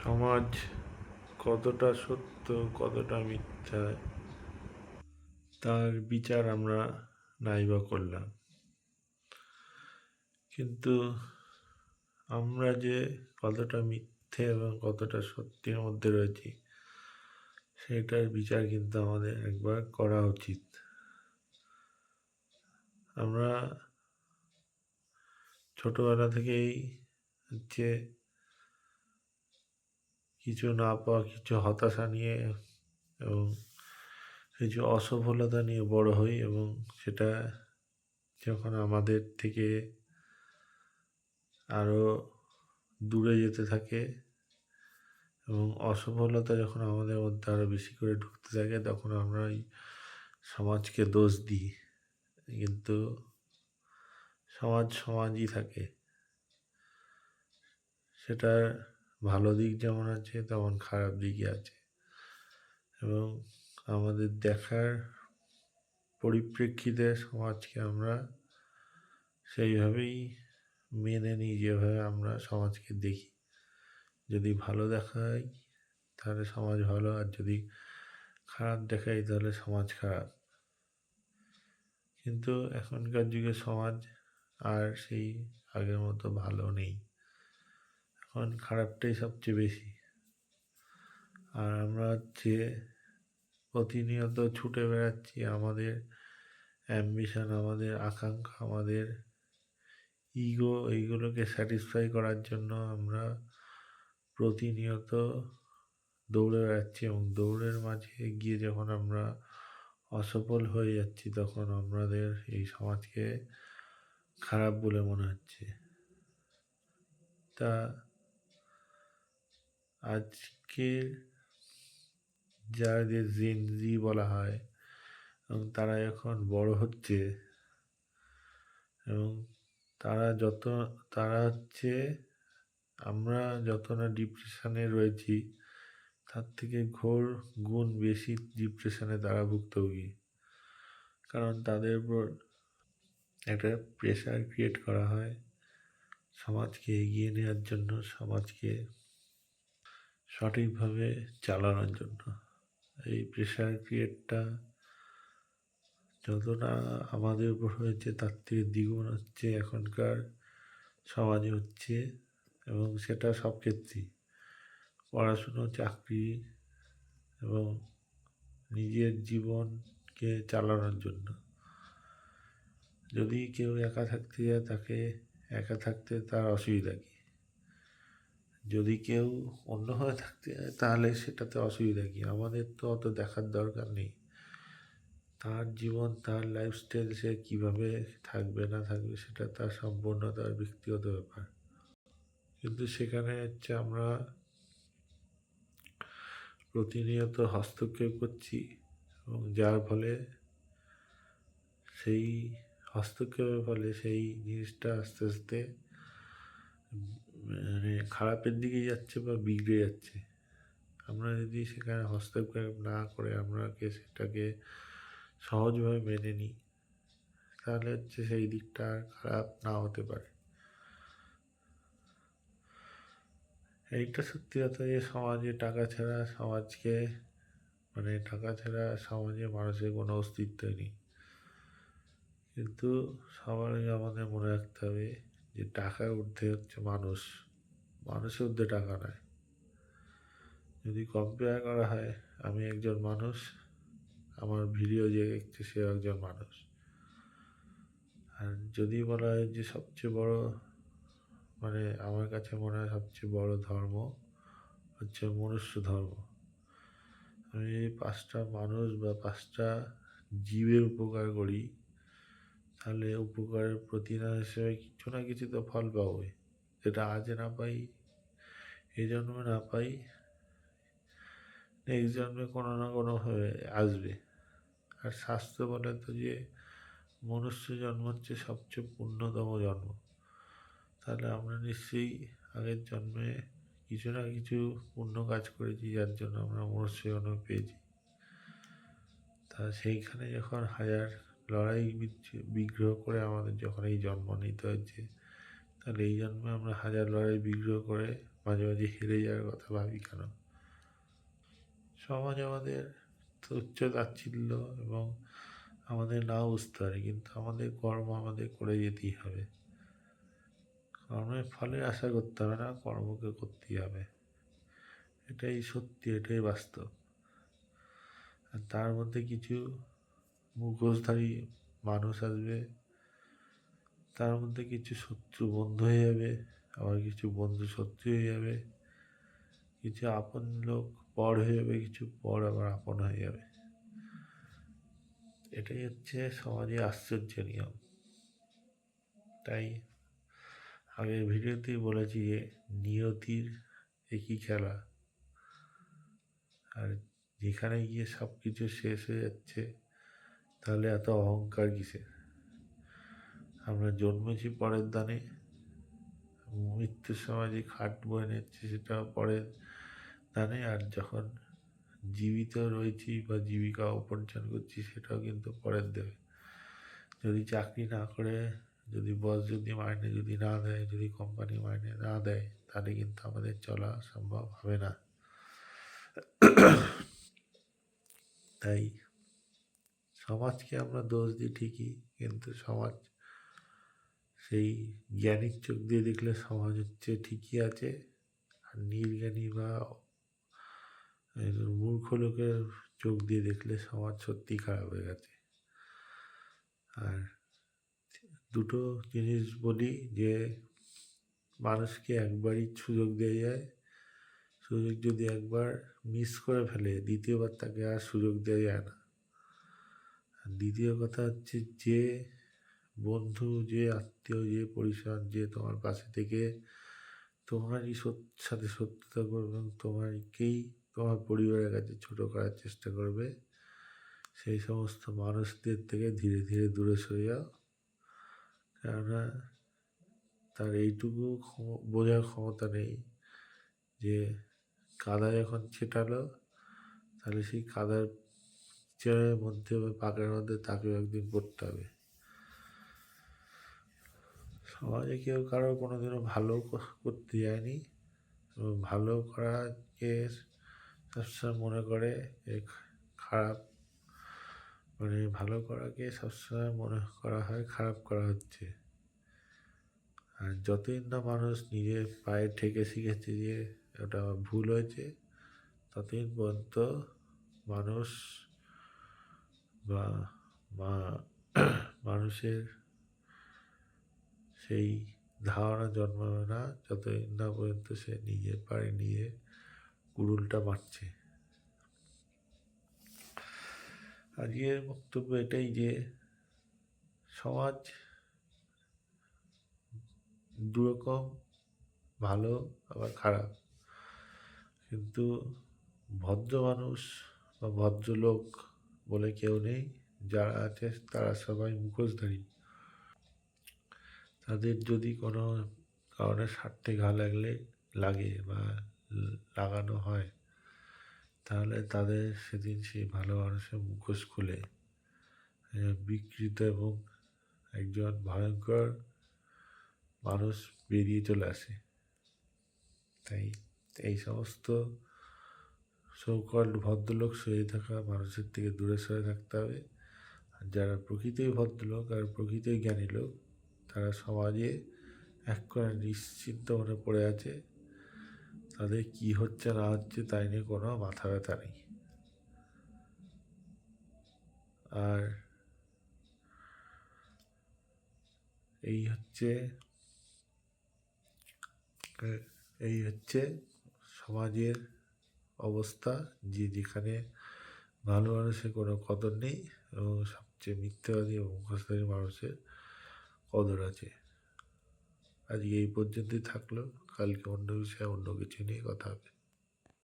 সমাজ কতটা সত্য কতটা মিথ্যা তার বিচার আমরা নাইবা করলাম, কিন্তু আমরা যে কতটা মিথ্যে এবং কতটা সত্যের মধ্যে রয়েছি সেটার বিচার কিন্তু আমাদের একবার করা উচিত। আমরা ছোটবেলা থেকেই হচ্ছে কিছু না পাওয়া, কিছু হতাশা নিয়ে এবং কিছু অসফলতা নিয়ে বড় হই, এবং সেটা যখন আমাদের থেকে আরও দূরে যেতে থাকে এবং অসফলতা যখন আমাদের মধ্যে আরও বেশি করে ঢুকতে থাকে, তখন আমরা এই সমাজকে দোষ দিই। কিন্তু সমাজ সমাজই থাকে, সেটার ভালো দিক যেমন আছে তেমন খারাপ দিকই আছে, এবং আমাদের দেখার পরিপ্রেক্ষিতে সমাজকে আমরা সেইভাবেই মেনে নিই যেভাবে আমরা সমাজকে দেখি। যদি ভালো দেখাই তাহলে সমাজ ভালো, আর যদি খারাপ দেখাই তাহলে সমাজ খারাপ। কিন্তু এখনকার যুগে সমাজ আর সেই আগের মতো ভালো নেই, এখন খারাপটাই সবচেয়ে বেশি। আর আমরা প্রতিনিয়ত ছুটে বেড়াচ্ছি আমাদের অ্যাম্বিশন, আমাদের আকাঙ্ক্ষা, আমাদের ইগো, এইগুলোকে স্যাটিসফাই করার জন্য আমরা প্রতিনিয়ত দৌড়ে বেড়াচ্ছি, এবং দৌড়ের মাঝে গিয়ে যখন আমরা অসফল হয়ে যাচ্ছি তখন আমাদের এই সমাজকে খারাপ বলে মনে হচ্ছে। তা আজকের যাদের জেন জি বলা হয়, এবং তারা এখন বড় হচ্ছে, এবং তারা হচ্ছে আমরা যত না ডিপ্রেশনে রয়েছি তার থেকে ঘোর গুণ বেশি ডিপ্রেশনে তারা ভুক্তভোগী। কারণ তাদের উপর একটা প্রেশার ক্রিয়েট করা হয় সমাজকে এগিয়ে নেওয়ার জন্য, সমাজকে সঠিকভাবে চালানোর জন্য। এই প্রেশার ক্রিয়েটটা যত না আমাদের উপর হয়েছে তার থেকে দ্বিগুণ হচ্ছে এখনকার সমাজে হচ্ছে, এবং সেটা সব ক্ষেত্রেই, পড়াশুনো, চাকরি এবং নিজের জীবনকে চালানোর জন্য। যদি কেউ একা থাকতে যায় তাকে একা থাকতে তার অসুবিধা কী? যদি কেউ অন্যভাবে থাকতে যায় তাহলে সেটাতে অসুবিধা কী? আমাদের তো অত দেখার দরকার নেই। তার জীবন, তার লাইফস্টাইল, সে কীভাবে থাকবে না থাকবে সেটা তার সম্পূর্ণ তার ব্যক্তিগত ব্যাপার। কিন্তু সেখানে হচ্ছে আমরা প্রতিনিয়ত হস্তক্ষেপ করছি, এবং যার ফলে সেই হস্তক্ষেপের ফলে সেই জিনিসটা আস্তে আস্তে মানে খারাপের দিকে যাচ্ছে বা বিগড়ে যাচ্ছে। আমরা যদি সেখানে হস্তক্ষেপ না করে সেটাকে সহজভাবে মেনে নিই তাহলে হচ্ছে সেই দিকটা আর খারাপ না হতে পারে। এইটা সত্যি কথা যে সমাজে টাকা ছাড়া সমাজে মানুষের কোনো অস্তিত্বই নেই। কিন্তু সবারই আমাদের মনে রাখতে হবে যে টাকার ঊর্ধ্বে হচ্ছে মানুষ, মানুষের ঊর্ধ্বে টাকা নয়। যদি কম্পেয়ার করা হয়, আমি একজন মানুষ, আমার ভিডিও যে দেখছে সে একজন মানুষ। আর যদি বলা হয় যে সবচেয়ে বড়, আমার কাছে মনে হয় সবচেয়ে বড় ধর্ম হচ্ছে মনুষ্য ধর্ম। আমি যদি 5টা মানুষ বা 5টা জীবের উপকার করি তাহলে উপকারের প্রতিদান হিসেবে কিছু না কিছু তো ফল পাবোই, যেটা আজ না পাই, এই জন্মে না পাই, নেক্সট জন্মে কোনো না কোনোভাবে আসবে। আর শাস্ত্র বলে তো যে মনুষ্য জন্ম হচ্ছে সবচেয়ে পুণ্যতম জন্ম। তাহলে আমরা নিশ্চয়ই আগের জন্মে কিছু না কিছু পুণ্য কাজ করেছি, যার জন্য আমরা মনুষ্য জন্ম পেয়েছি। তা সেইখানে যখন হাজার লড়াই বিগ্রহ করে আমাদের যখন এই জন্ম নিতে হচ্ছে, তাহলে এই জন্মে আমরা হাজার লড়াই বিগ্রহ করে মাঝে মাঝে হেরে যাওয়ার কথা ভাবি কেন? সমাজ আমাদের তুচ্ছ তাচ্ছিল্য এবং আমাদের নাও বুঝতে পারে, কিন্তু আমাদের কর্ম আমাদের করে যেতেই হবে। কর্মের ফলে আশা করতে হবে না, কর্মকে করতেই হবে। এটাই সত্যি, এটাই বাস্তব। আর তার মধ্যে কিছু মুখোশধারী মানুষ আসবে, তার মধ্যে কিছু শত্রু বন্ধু হয়ে যাবে, আবার কিছু বন্ধু শত্রু হয়ে যাবে, কিছু আপন লোক পর হয়ে যাবে, কিছু পর আবার আপন হয়ে যাবে। এটাই হচ্ছে সমাজে আশ্চর্য নিয়ম। তাই আগের ভিডিওতেই বলেছি যে নিয়তির একই খেলা, আর যেখানে গিয়ে সব কিছু শেষ হয়ে যাচ্ছে, তাহলে এত অহংকার কিসের? আমরা জন্মেছি পরের দানে, মৃত্যুর সময় যে খাট বয়ে নিচ্ছে সেটা পরের দানে, আর যখন জীবিত রয়েছি বা জীবিকা উপার্জন করছি সেটাও কিন্তু পরের দেবে। যদি চাকরি না করে, যদি বস যদি মাইনে যদি না দেয়, যদি কোম্পানি মাইনে না দেয়, তাহলে কিন্তু আমাদের চলা সম্ভব হবে না। তাই সমাজকে আমরা দোষ দিই ঠিকই, কিন্তু সমাজ সেই জ্ঞানীর চোখ দিয়ে দেখলে সমাজ হচ্ছে ঠিকই আছে, আর নির্জ্ঞানী বা মূর্খ লোকের চোখ দিয়ে দেখলে সমাজ সত্যি খারাপ হয়ে গেছে। আর দুটো জিনিস বলি যে মানুষকে একবারই সুযোগ দেওয়া যায়, সুযোগ যদি একবার মিস করে ফেলে দ্বিতীয়বার তাকে আর সুযোগ দেওয়া যায় না। আর দ্বিতীয় কথা হচ্ছে যে বন্ধু, যে আত্মীয়, যে পরিবার, যে তোমার পাশে থেকে তোমারই সাথে শত্রুতা করবে এবং তোমাকেই তোমার পরিবারের কাছে ছোট করার চেষ্টা করবে, সেই সমস্ত মানুষদের থেকে ধীরে ধীরে দূরে সরে যাও। কেননা তার এইটুকু বোঝার ক্ষমতা নেই যে কাদা যখন ছেটালো, তাহলে সেই কাদার চেয়ারের মধ্যে বা পাকের মধ্যে তাকেও একদিন পড়তে হবে। সমাজে কেউ কারো কোনোদিনও ভালো করতে যায়নি, এবং ভালো করাকে সবসময় মনে করে খারাপ, মানে ভালো করাকে সবসময় মনে করা হয় খারাপ করা হচ্ছে। আর যতদিন না মানুষ নিজের পায়ে ঠেকে শিখেছে যে ওটা ভুল হয়েছে, ততদিন পর্যন্ত মানুষ বা মানুষের সেই ধারণা জন্মাবে না, যতদিন না পর্যন্ত সে নিজের পায়ে নিয়ে কুড়ুলটা মারছে। আজকের বক্তব্য এটাই যে সমাজ দুরকম, ভালো আবার খারাপ, কিন্তু ভদ্র মানুষ বা ভদ্রলোক বলে কেউ নেই। যারা আছে তারা সবাই মুখোশধারী। তাদের যদি কোনো কারণে স্বার্থে ঘা লাগে বা লাগানো হয়, তাহলে তাদের সেদিন সেই ভালো মানুষের মুখোশ খুলে বিকৃত এবং একজন ভয়ঙ্কর মানুষ বেরিয়ে চলে আসে। তাই এই সমস্ত সো-কল্ড ভদ্রলোক সয়ে থাকা মানুষের থেকে দূরে সরে থাকতে হবে। আর যারা প্রকৃতই ভদ্রলোক আর প্রকৃতই জ্ঞানী লোক, তারা সমাজে এক করে নিশ্চিন্ত মনে পড়ে আছে, তাদের কি হচ্ছে না হচ্ছে তাই নিয়ে কোনো মাথা ব্যথা নেই। আর এই হচ্ছে সমাজের অবস্থা, যে যেখানে ভালো মানুষের কোনো কদর নেই এবং সবচেয়ে মিথ্যাবাদী এবং মুখোশধারী মানুষের কদর আছে। আজকে এই পর্যন্তই থাকলো, কালকে অন্য বিষয়ে অন্য কিছু নিয়ে কথা হবে।